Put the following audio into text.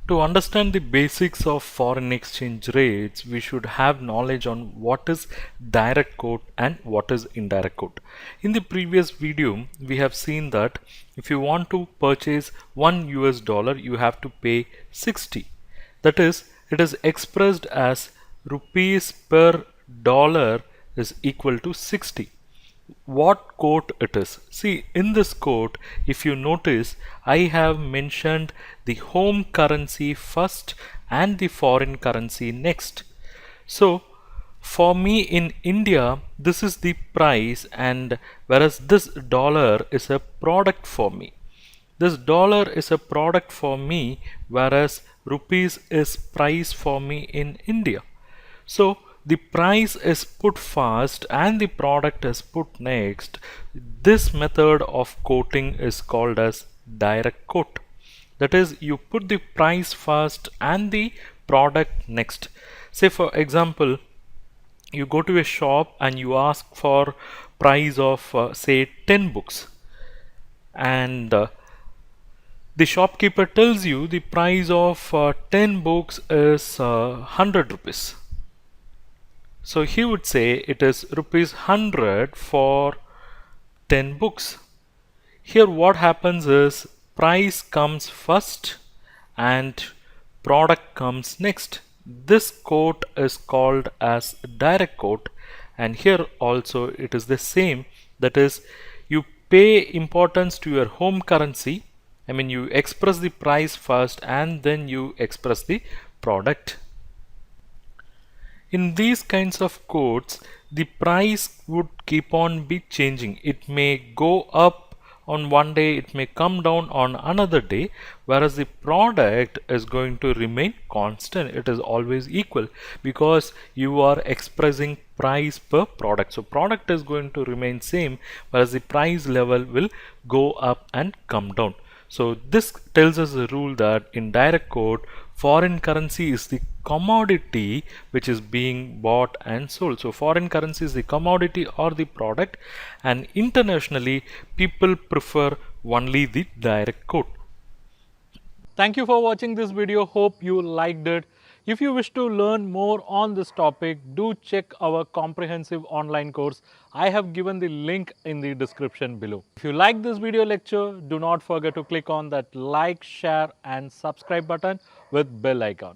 To understand the basics of foreign exchange rates, we should have knowledge on what is direct quote and what is indirect quote. In the previous video, we have seen that if you want to purchase 1 US dollar, you have to pay 60. That is, it is expressed as rupees per dollar is equal to 60. What quote it is? See, in this quote, if you notice, I have mentioned the home currency first and the foreign currency next. So for me in India, this is the price, and whereas this dollar is a product for me. This dollar is a product for me, whereas rupees is price for me in India. So the price is put first and the product is put next. This method of quoting is called as direct quote. That is, you put the price first and the product next. Say for example, you go to a shop and you ask for price of say 10 books, and the shopkeeper tells you the price of 10 books is 100 rupees. So he would say it is rupees 100 for 10 books. Here what happens is price comes first and product comes next. This quote is called as direct quote, and here also it is the same. That is, you pay importance to your home currency. I mean, you express the price first and then you express the product. In these kinds of quotes, the price would keep on be changing. It may go up on one day, it may come down on another day, whereas the product is going to remain constant. It is always equal because you are expressing price per product. So product is going to remain same, whereas the price level will go up and come down. So this tells us a rule that in direct quote, foreign currency is the commodity which is being bought and sold. So foreign currency is the commodity or the product, and internationally people prefer only the direct quote. Thank you for watching this video. Hope you liked it. If you wish to learn more on this topic, do check our comprehensive online course. I have given the link in the description below. If you like this video lecture, do not forget to click on that like, share and subscribe button with bell icon.